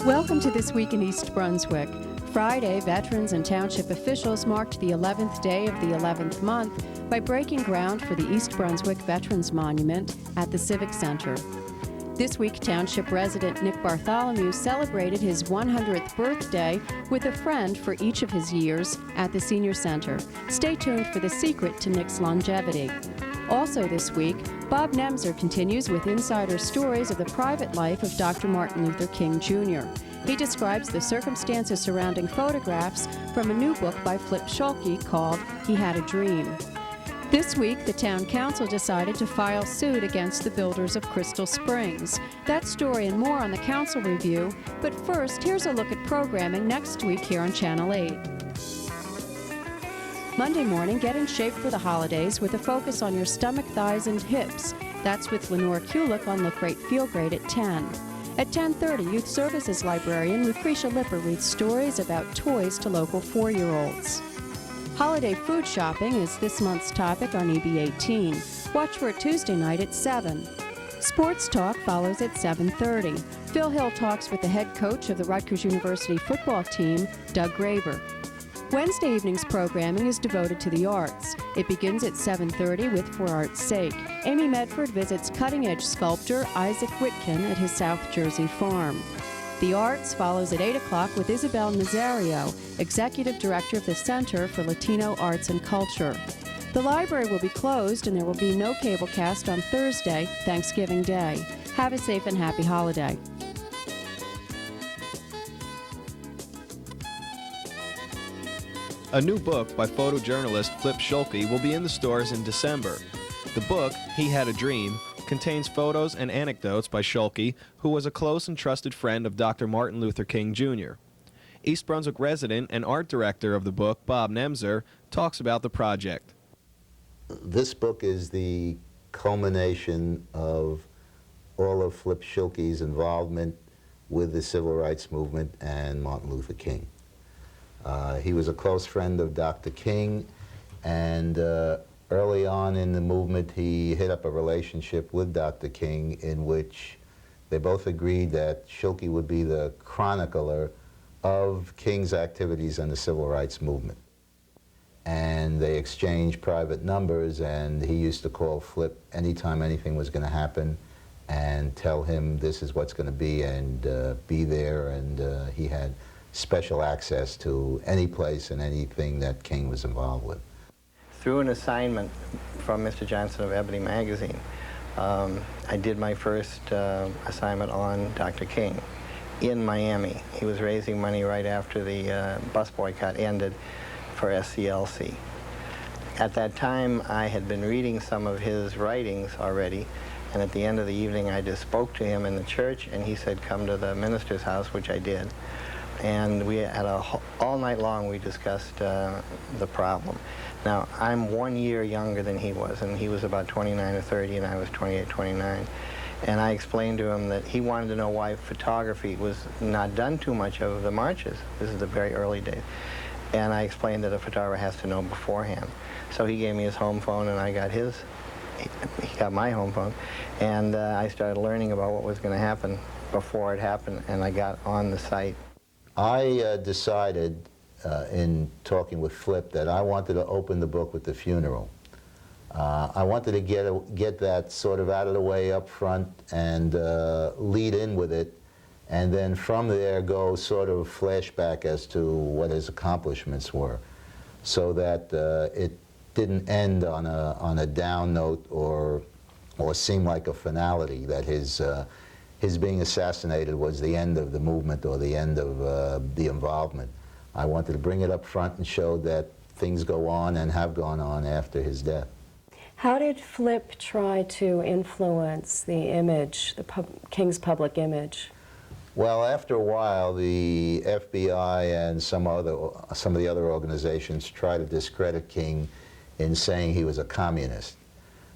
Welcome to This Week in East Brunswick. Friday, veterans and township officials marked the 11th day of the 11th month by breaking ground for the East Brunswick Veterans Monument at the Civic Center. This week, township resident Nick Bartholomew celebrated his 100th birthday with a friend for each of his years at the Senior Center. Stay tuned for the secret to Nick's longevity. Also this week, Bob Nemser continues with insider stories of the private life of Dr. Martin Luther King Jr. He describes the circumstances surrounding photographs from a new book by Flip Schulke called He Had a Dream. This week, the town council decided to file suit against the builders of Crystal Springs. That story and more on the council review, but first, here's a look at programming next week here on Channel 8. Monday morning, get in shape for the holidays with a focus on your stomach, thighs, and hips. That's with Lenore Kulik on Look Great, Feel Great at 10. At 10:30, Youth Services librarian Lucretia Lipper reads stories about toys to local 4-year-olds. Holiday food shopping is this month's topic on EB18. Watch for it Tuesday night at 7. Sports Talk follows at 7:30. Phil Hill talks with the head coach of the Rutgers University football team, Doug Graber. Wednesday evening's programming is devoted to the arts. It begins at 7:30 with For Art's Sake. Amy Medford visits cutting-edge sculptor Isaac Whitkin at his South Jersey farm. The Arts follows at 8 o'clock with Isabel Nazario, Executive Director of the Center for Latino Arts and Culture. The library will be closed and there will be no cablecast on Thursday, Thanksgiving Day. Have a safe and happy holiday. A new book by photojournalist Flip Schulke will be in the stores in December. The book, He Had a Dream, contains photos and anecdotes by Schulke, who was a close and trusted friend of Dr. Martin Luther King Jr. East Brunswick resident and art director of the book, Bob Nemser, talks about the project. This book is the culmination of all of Flip Schulke's involvement with the civil rights movement and Martin Luther King. He was a close friend of Dr. King, and early on in the movement he hit up a relationship with Dr. King in which they both agreed that Schulke would be the chronicler of King's activities in the civil rights movement. And they exchanged private numbers, and he used to call Flip anytime anything was going to happen and tell him this is what's going to be, and be there, and he had special access to any place and anything that King was involved with. Through an assignment from Mr. Johnson of Ebony magazine, I did my first assignment on Dr. King in Miami. He was raising money right after the bus boycott ended for SCLC. At that time, I had been reading some of his writings already, and at the end of the evening I just spoke to him in the church, and he said, come to the minister's house, which I did. And we had all night long we discussed the problem. Now, I'm 1 year younger than he was, and he was about 29 or 30, and I was 28, 29. And I explained to him that he wanted to know why photography was not done too much of the marches. This is the very early days. And I explained that a photographer has to know beforehand. So he gave me his home phone, and I got his. He got my home phone. And I started learning about what was going to happen before it happened, and I got on the site. I decided in talking with Flip that I wanted to open the book with the funeral. I wanted to get that sort of out of the way up front and lead in with it, and then from there go sort of flashback as to what his accomplishments were, so that it didn't end on a down note or seem like a finality, that his being assassinated was the end of the movement or the end of the involvement. I wanted to bring it up front and show that things go on and have gone on after his death. How did Flip try to influence the image, King's public image? Well, after a while, the FBI and some of the other organizations tried to discredit King in saying he was a communist.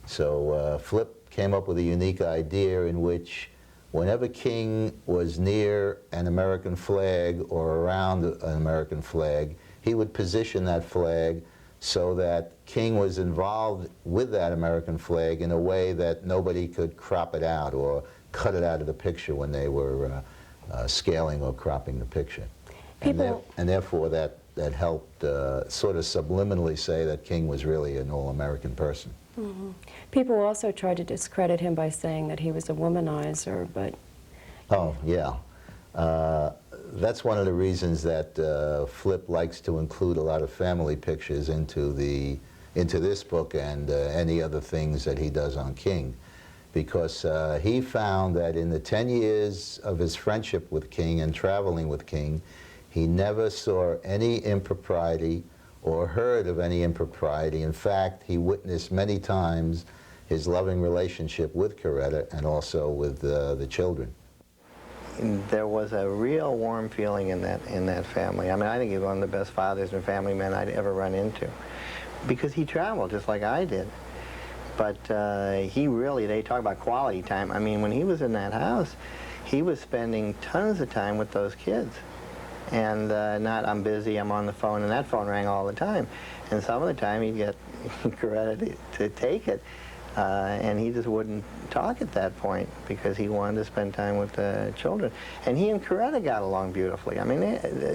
So Flip came up with a unique idea in which whenever King was near an American flag or around an American flag, he would position that flag so that King was involved with that American flag in a way that nobody could crop it out or cut it out of the picture when they were scaling or cropping the picture. People- And therefore that helped sort of subliminally say that King was really an all-American person. Mhm. People also tried to discredit him by saying that he was a womanizer, but Oh, yeah. That's one of the reasons that Flip likes to include a lot of family pictures into this book and any other things that he does on King, because he found that in the 10 years of his friendship with King and traveling with King, he never saw any impropriety or heard of any impropriety. In fact, he witnessed many times his loving relationship with Coretta and also with the children. There was a real warm feeling in that family. I mean, I think he's one of the best fathers and family men I'd ever run into, because he traveled just like I did. But he really, they talk about quality time. I mean, when he was in that house, he was spending tons of time with those kids. And not, I'm busy, I'm on the phone, and that phone rang all the time. And some of the time he'd get Coretta to take it, and he just wouldn't talk at that point because he wanted to spend time with the children. And he and Coretta got along beautifully. I mean,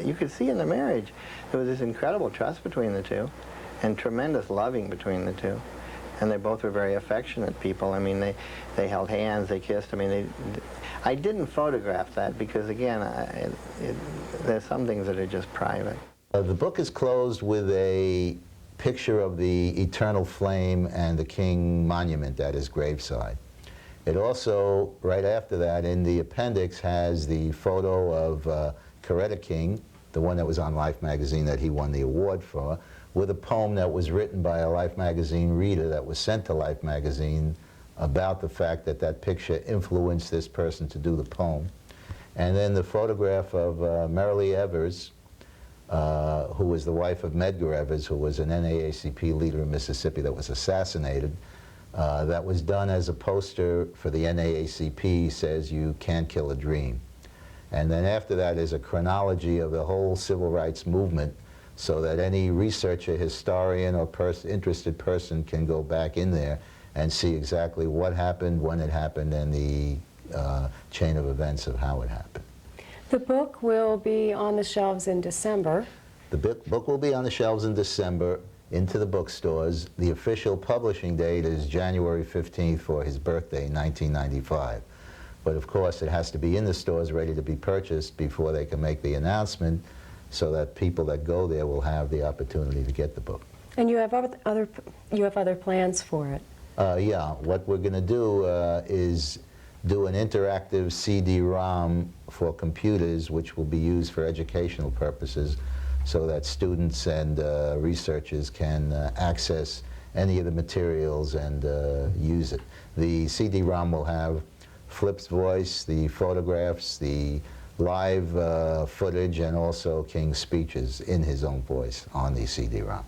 you could see in the marriage there was this incredible trust between the two and tremendous loving between the two. And they both were very affectionate people. I mean, they held hands, they kissed. I mean, I didn't photograph that because, again, there's some things that are just private. The book is closed with a picture of the eternal flame and the King monument at his graveside. It also, right after that, in the appendix, has the photo of Coretta King, the one that was on Life magazine that he won the award for, with a poem that was written by a Life magazine reader that was sent to Life magazine about the fact that that picture influenced this person to do the poem. And then the photograph of Marilee Evers, who was the wife of Medgar Evers, who was an NAACP leader in Mississippi that was assassinated. That was done as a poster for the NAACP, says you can't kill a dream. And then after that is a chronology of the whole civil rights movement, so that any researcher, historian, or interested person can go back in there and see exactly what happened, when it happened, and the chain of events of how it happened. the book will be on the shelves in December. The book will be on the shelves in December, into the bookstores. The official publishing date is January 15th for his birthday, 1995. But of course, it has to be in the stores ready to be purchased before they can make the announcement, so that people that go there will have the opportunity to get the book. And you have other plans for it. Yeah, what we're going to do is do an interactive CD-ROM for computers, which will be used for educational purposes, so that students and researchers can access any of the materials and use it. The CD-ROM will have Flip's voice, the photographs, the live footage, and also King's speeches in his own voice on the CD-ROM.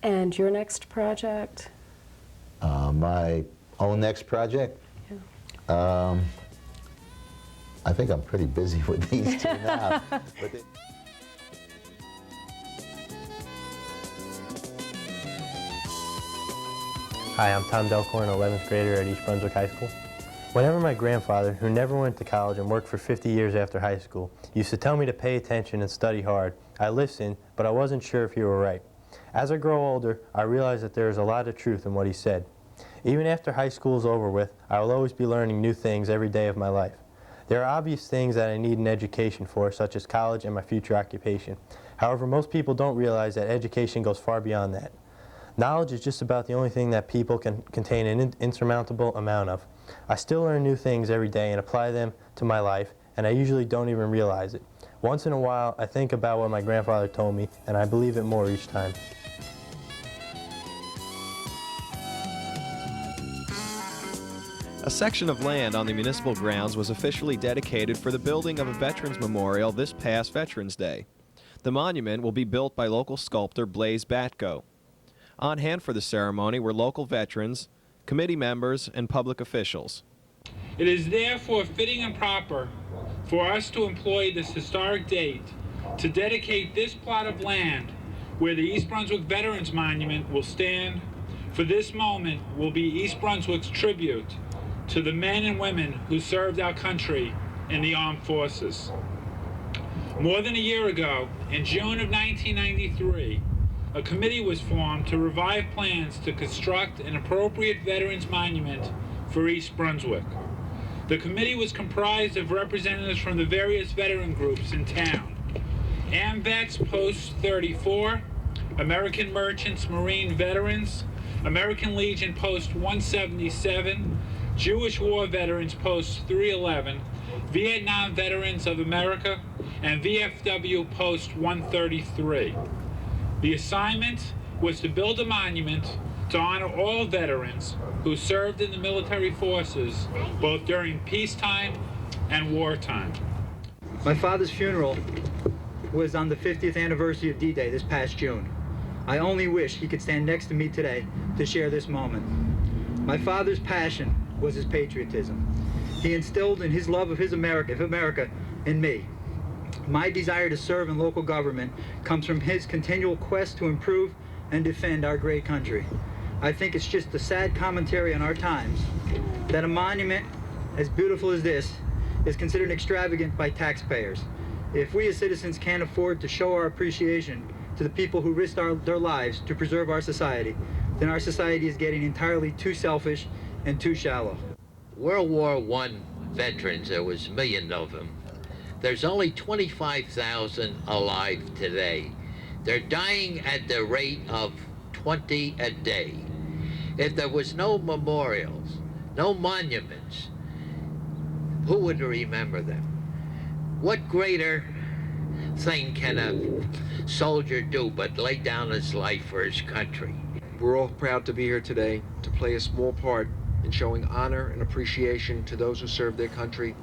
And your next project? My own next project? Yeah. I think I'm pretty busy with these two now. Hi, I'm Tom Delcor, an 11th grader at East Brunswick High School. Whenever my grandfather, who never went to college and worked for 50 years after high school, used to tell me to pay attention and study hard, I listened, but I wasn't sure if he were right. As I grow older, I realize that there is a lot of truth in what he said. Even after high school is over with, I will always be learning new things every day of my life. There are obvious things that I need an education for, such as college and my future occupation. However, most people don't realize that education goes far beyond that. Knowledge is just about the only thing that people can contain an insurmountable amount of. I still learn new things every day and apply them to my life, and I usually don't even realize it. Once in a while, I think about what my grandfather told me, and I believe it more each time. A section of land on the municipal grounds was officially dedicated for the building of a Veterans Memorial this past Veterans Day. The monument will be built by local sculptor Blaise Batko. On hand for the ceremony were local veterans, committee members, and public officials. It is therefore fitting and proper for us to employ this historic date to dedicate this plot of land where the East Brunswick Veterans Monument will stand. For this moment will be East Brunswick's tribute to the men and women who served our country in the armed forces. More than a year ago, in June of 1993, a committee was formed to revive plans to construct an appropriate Veterans Monument for East Brunswick. The committee was comprised of representatives from the various veteran groups in town. AMVETS Post 34, American Merchants Marine Veterans, American Legion Post 177, Jewish War Veterans Post 311, Vietnam Veterans of America, and VFW Post 133. The assignment was to build a monument to honor all veterans who served in the military forces both during peacetime and wartime. My father's funeral was on the 50th anniversary of D-Day this past June. I only wish he could stand next to me today to share this moment. My father's passion was his patriotism. He instilled in his love of America in me. My desire to serve in local government comes from his continual quest to improve and defend our great country. I think it's just a sad commentary on our times that a monument as beautiful as this is considered extravagant by taxpayers. If we as citizens can't afford to show our appreciation to the people who risked their lives to preserve our society, then our society is getting entirely too selfish and too shallow. World War I veterans, there was millions of them. There's only 25,000 alive today. They're dying at the rate of 20 a day. If there was no memorials, no monuments, who would remember them? What greater thing can a soldier do but lay down his life for his country? We're all proud to be here today to play a small part in showing honor and appreciation to those who served their country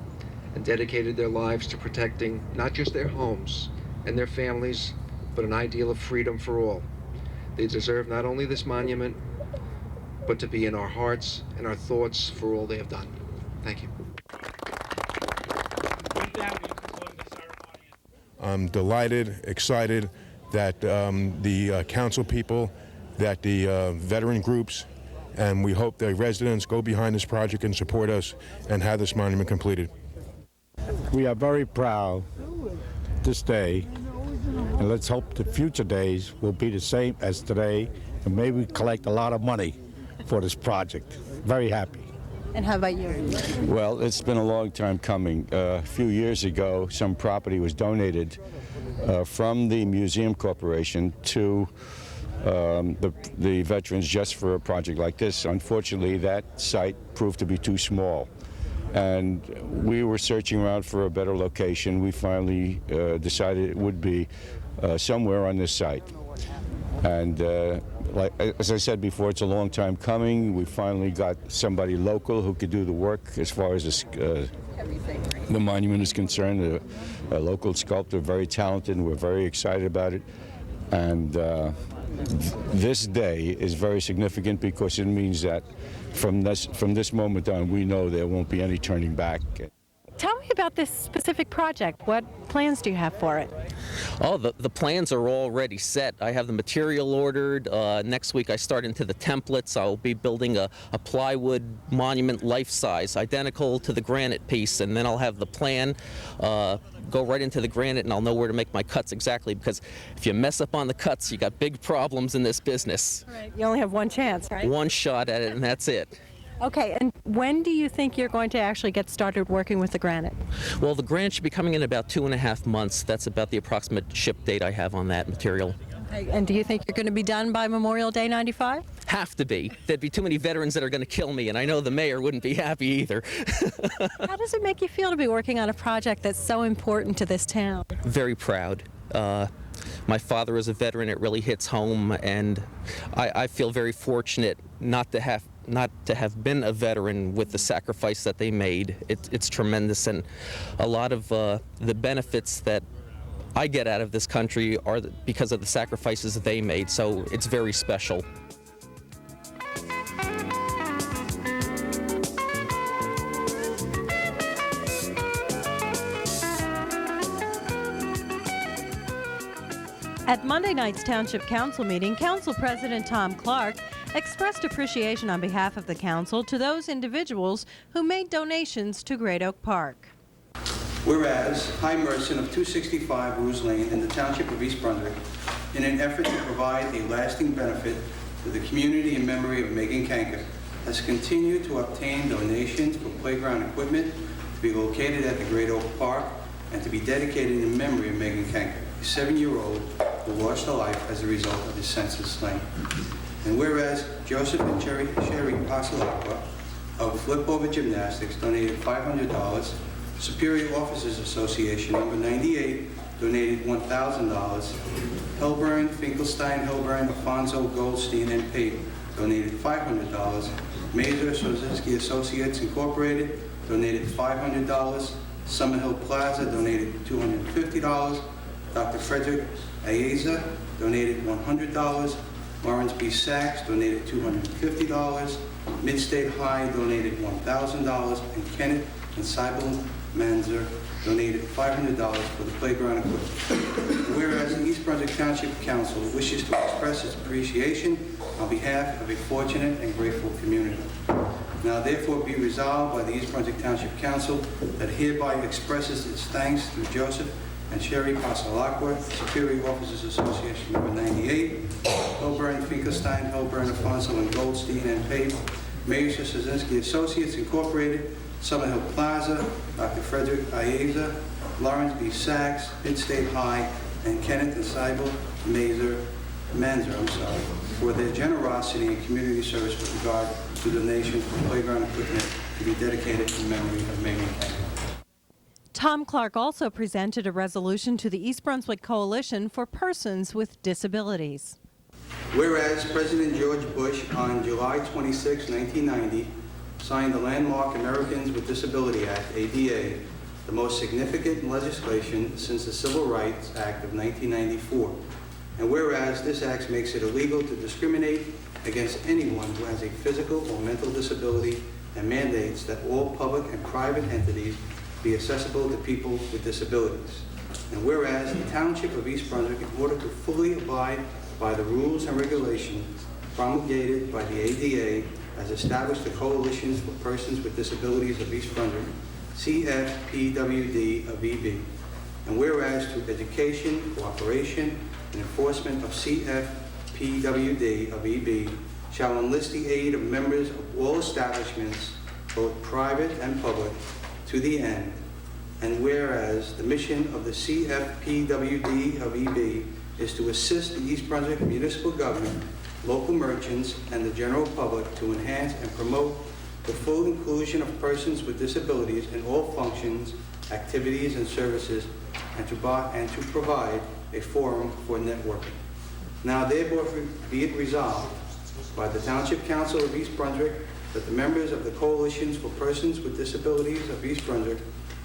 and dedicated their lives to protecting not just their homes and their families, but an ideal of freedom for all. They deserve not only this monument, but to be in our hearts and our thoughts for all they have done. Thank you. I'm delighted, excited that the council people, that the veteran groups, and we hope the residents go behind this project and support us and have this monument completed. We are very proud this day, and let's hope the future days will be the same as today, and maybe collect a lot of money for this project. Very happy. And how about you? Well, it's been a long time coming. A few years ago, some property was donated from the Museum Corporation to the veterans just for a project like this. Unfortunately, that site proved to be too small. And we were searching around for a better location. We finally decided it would be somewhere on this site. And as I said before, it's a long time coming. We finally got somebody local who could do the work as far as the monument is concerned. A local sculptor, very talented, and we're very excited about it. And this day is very significant because it means that from this moment on, we know there won't be any turning back. Tell me about this specific project. What plans do you have for it? Oh, the plans are already set. I have the material ordered. Next week I start into the templates. I'll be building a plywood monument life-size, identical to the granite piece, and then I'll have the plan go right into the granite, and I'll know where to make my cuts exactly, because if you mess up on the cuts, you got big problems in this business. Right. You only have one chance, right? One shot at it, and that's it. Okay, and when do you think you're going to actually get started working with the granite? Well, the granite should be coming in about 2.5 months. That's about the approximate ship date I have on that material. Okay, and do you think you're going to be done by Memorial Day '95? Have to be. There'd be too many veterans that are going to kill me, and I know the mayor wouldn't be happy either. How does it make you feel to be working on a project that's so important to this town? Very proud. My father is a veteran. It really hits home, and I feel very fortunate not to have been a veteran with the sacrifice that they made. It's tremendous, and a lot of the benefits that I get out of this country are because of the sacrifices that they made, so it's very special. At Monday night's Township Council meeting, Council President Tom Clark expressed appreciation on behalf of the council to those individuals who made donations to Great Oak Park. Whereas High Merson of 265 Ruse Lane in the Township of East Brunswick, in an effort to provide a lasting benefit to the community in memory of Megan Kanker, has continued to obtain donations for playground equipment to be located at the Great Oak Park and to be dedicated in memory of Megan Kanker, a 7-year-old who lost her life as a result of his senseless slaying. And whereas Joseph and Sherry Pasalacqua of Flip Over Gymnastics donated $500, Superior Officers Association number 98 donated $1,000, Hilburn, Finkelstein, Hilburn, Alfonso, Goldstein, and Pate donated $500, Mazur Sozinski Associates Incorporated donated $500, Summerhill Plaza donated $250, Dr. Frederick Ayeza donated $100, Lawrence B. Sachs donated $250, Midstate High donated $1,000, and Kenneth and Cybele Manzer donated $500 for the playground equipment. Whereas the East Brunswick Township Council wishes to express its appreciation on behalf of a fortunate and grateful community. Now therefore be resolved by the East Brunswick Township Council that hereby expresses its thanks to Joseph and Sherry Pasalacqua, Superior Officers Association number 98, Hilburn, Finkelstein, Hilburn, Alfonso, and Goldstein, and Pate, Mazur Sozinski Associates Incorporated, Summerhill Plaza, Dr. Frederick Ayeza, Lawrence B. Sachs, Midstate High, and Kenneth and Cybele Manzer, for their generosity and community service with regard to donations for playground equipment to be dedicated in memory of Megan Kanker. Tom Clark also presented a resolution to the East Brunswick Coalition for Persons with Disabilities. Whereas President George Bush on July 26, 1990, signed the landmark Americans with Disability Act, ADA, the most significant legislation since the Civil Rights Act of 1994. And whereas this act makes it illegal to discriminate against anyone who has a physical or mental disability and mandates that all public and private entities be accessible to people with disabilities. And whereas the Township of East Brunswick, in order to fully abide by the rules and regulations promulgated by the ADA, has established the Coalitions for Persons with Disabilities of East Brunswick, CFPWD of EB. And whereas through education, cooperation, and enforcement of CFPWD of EB shall enlist the aid of members of all establishments, both private and public, to the end. And whereas the mission of the CFPWD of EB is to assist the East Brunswick municipal government, local merchants, and the general public to enhance and promote the full inclusion of persons with disabilities in all functions, activities, and services, and to provide a forum for networking. Now therefore be it resolved by the Township Council of East Brunswick that the members of the Coalitions for Persons with Disabilities of East Brunswick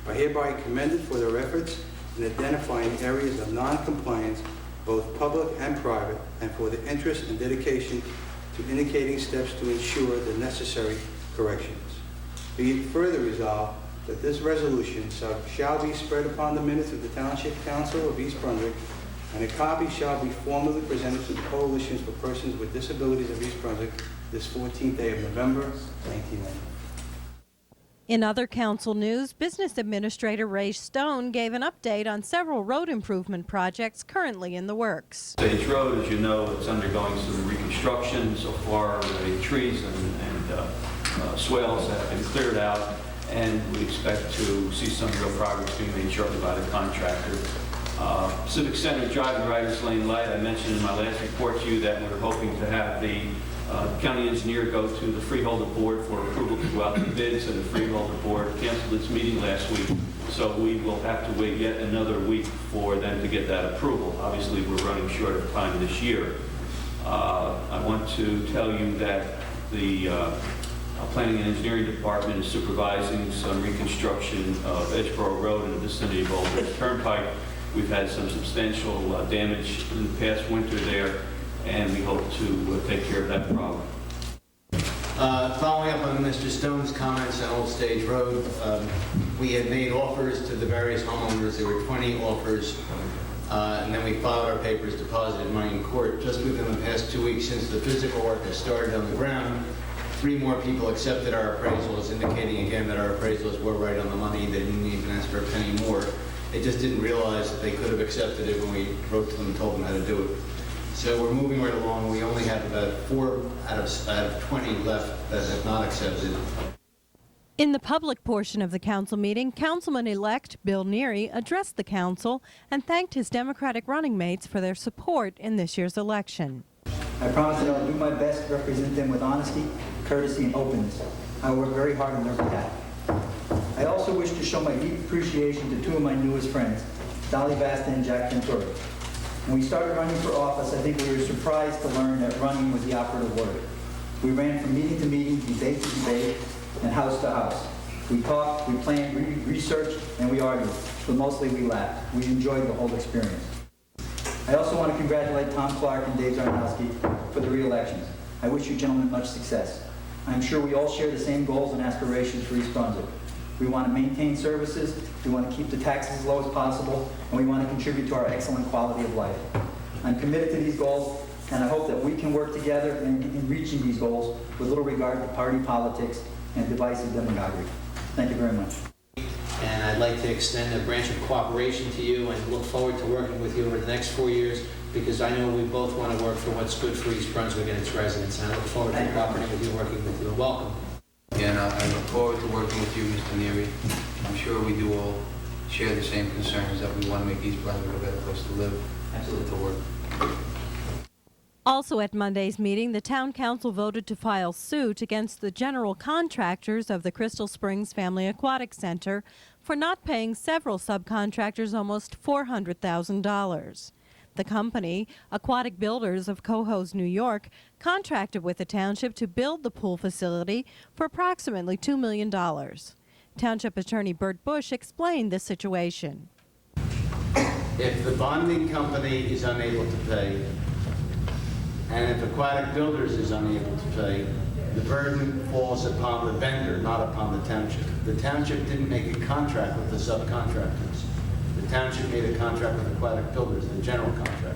are hereby commended for their efforts in identifying areas of non-compliance, both public and private, and for their interest and dedication to indicating steps to ensure the necessary corrections. Be it further resolved that this resolution shall be spread upon the minutes of the Township Council of East Brunswick, and a copy shall be formally presented to the Coalitions for Persons with Disabilities of East Brunswick this 14th day of November, 1990. In other council news, Business Administrator Ray Stone gave an update on several road improvement projects currently in the works. Stage Road, as you know, is undergoing some reconstruction. So far, the trees and swales have been cleared out, and we expect to see some real progress being made shortly by the contractor. Civic Center driving riders lane light, I mentioned in my last report to you that we're hoping to have the county engineer go to the freeholder board for approval to go out to bids, and the freeholder board canceled its meeting last week, so we will have to wait yet another week for them to get that approval. Obviously, we're running short of time this year. I want to tell you that the Planning and Engineering Department is supervising some reconstruction of Edgeboro Road in the vicinity of Old Bridge Turnpike. We've had some substantial damage in the past winter there, and we hope to take care of that problem. Following up on Mr. Stone's comments on Old Stage Road, we had made offers to the various homeowners. There were 20 offers, and then we filed our papers, deposited money in court. Just within the past 2 weeks since the physical work has started on the ground, 3 more people accepted our appraisals, indicating again that our appraisals were right on the money. They didn't even ask for a penny more. They just didn't realize that they could have accepted it when we wrote to them and told them how to do it. So we're moving right along. We only have about 4 out of 20 left that have not accepted. In the public portion of the council meeting, Councilman-elect Bill Neary addressed the council and thanked his Democratic running mates for their support in this year's election. I promise that I'll do my best to represent them with honesty, courtesy, and openness. I will work very hard on their behalf. I also wish to show my deep appreciation to 2 of my newest friends, Dolly Vasta and Jack Ventura. When we started running for office, I think we were surprised to learn that running was the operative word. We ran from meeting to meeting, debate to debate, and house to house. We talked, we planned, we researched, and we argued, but mostly we laughed. We enjoyed the whole experience. I also want to congratulate Tom Clark and Dave Zarnowski for the re-elections. I wish you gentlemen much success. I'm sure we all share the same goals and aspirations for East Brunswick. We want to maintain services, we want to keep the taxes as low as possible, and we want to contribute to our excellent quality of life. I'm committed to these goals, and I hope that we can work together in reaching these goals with little regard to party politics and divisive demagoguery. Thank you very much. And I'd like to extend a branch of cooperation to you and look forward to working with you over the next 4 years, because I know we both want to work for what's good for East Brunswick and its residents. And I look forward to cooperating with you, working with you. Welcome. Yeah, and I look forward to working with you, Mr. Neary. I'm sure we do all share the same concerns that we want to make East Brunswick a better place to live, and to work. Also at Monday's meeting, the town council voted to file suit against the general contractors of the Crystal Springs Family Aquatic Center for not paying several subcontractors almost $400,000. The company, Aquatic Builders of Cohoes, New York, contracted with the township to build the pool facility for approximately $2 million. Township Attorney Bert Bush explained the situation. If the bonding company is unable to pay, and if Aquatic Builders is unable to pay, the burden falls upon the vendor, not upon the township. The township didn't make a contract with the subcontractors. The township made a contract with Aquatic Builders, the general contractor.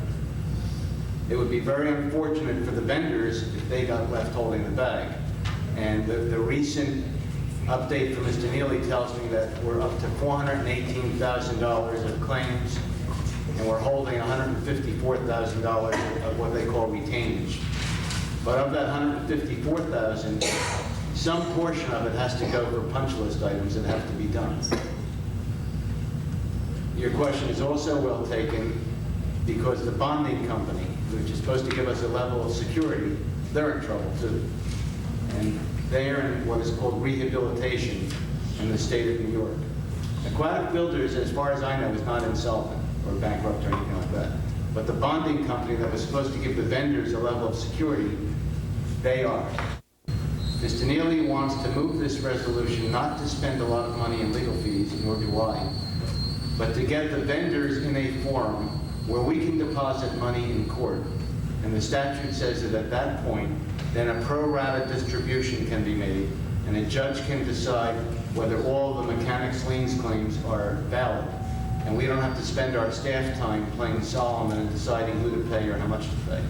It would be very unfortunate for the vendors if they got left holding the bag. And the recent update from Mr. Neely tells me that we're up to $418,000 of claims, and we're holding $154,000 of what they call retainage. But of that $154,000, some portion of it has to go for punch list items that have to be done. Your question is also well taken, because the bonding company, which is supposed to give us a level of security, they're in trouble too. And they're in what is called rehabilitation in the state of New York. Aquatic Builders, as far as I know, is not insolvent or bankrupt or anything like that. But the bonding company that was supposed to give the vendors a level of security, they are. Mr. Neely wants to move this resolution not to spend a lot of money in legal fees, nor do I, but to get the vendors in a forum where we can deposit money in court. And the statute says that at that point, then a pro rata distribution can be made, and a judge can decide whether all the mechanics liens claims are valid. And we don't have to spend our staff time playing Solomon and deciding who to pay or how much to pay.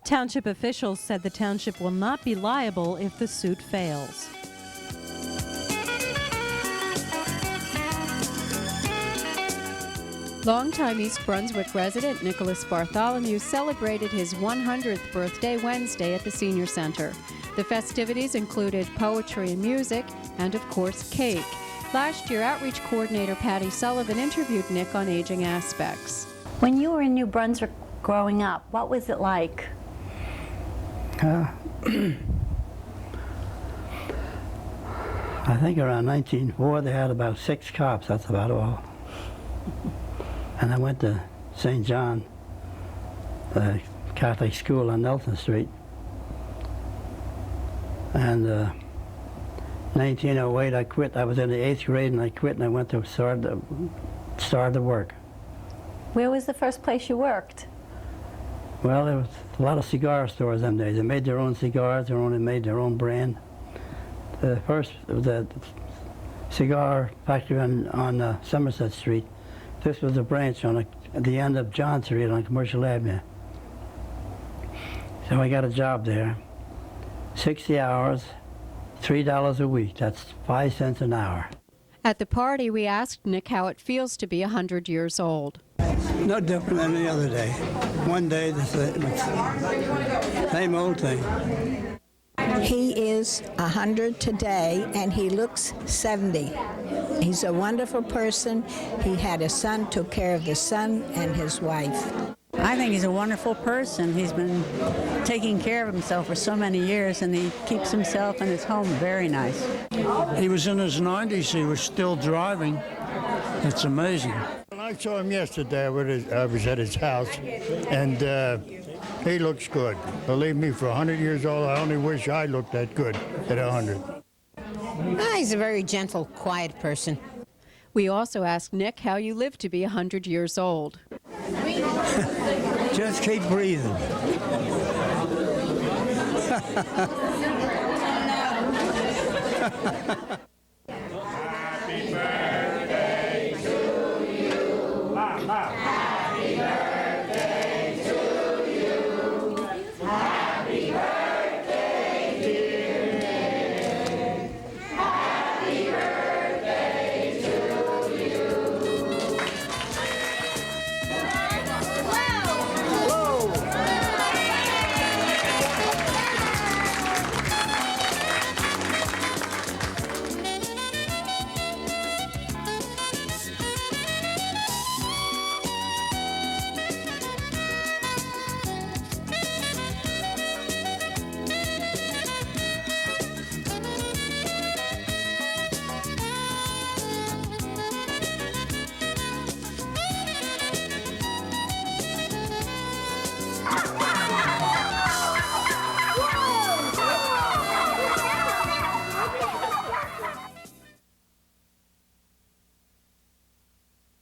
Township officials said the township will not be liable if the suit fails. Longtime East Brunswick resident Nicholas Bartholomew celebrated his 100th birthday Wednesday at the Senior Center. The festivities included poetry and music, and of course cake. Last year, Outreach Coordinator Patty Sullivan interviewed Nick on aging aspects. When you were in New Brunswick growing up, what was it like? I think around 1904 they had about 6 cops, that's about all. And I went to St. John Catholic School on Nelson Street. And 1908 I quit. I was in the 8th grade and I quit, and I went to start to work. Where was the first place you worked? Well, there was a lot of cigar stores them days. They made their own cigars, they made their own brand. The first was a cigar factory on Somerset Street. This was a branch at the end of John Street on Commercial Avenue. So I got a job there. 60 hours, $3 a week. That's 5 cents an hour. At the party, we asked Nick how it feels to be 100 years old. No different than any other day. One day, the same old thing. He is 100 today, and he looks 70. He's a wonderful person. He had a son, took care of the son and his wife. I think he's a wonderful person. He's been taking care of himself for so many years, and he keeps himself and his home very nice. He was in his 90s. He was still driving. It's amazing. I saw him yesterday. I was at his house, and he looks good. Believe me, for 100 years old, I only wish I looked that good at 100. He's a very gentle, quiet person. We also asked Nick how you live to be 100 years old. Just keep breathing.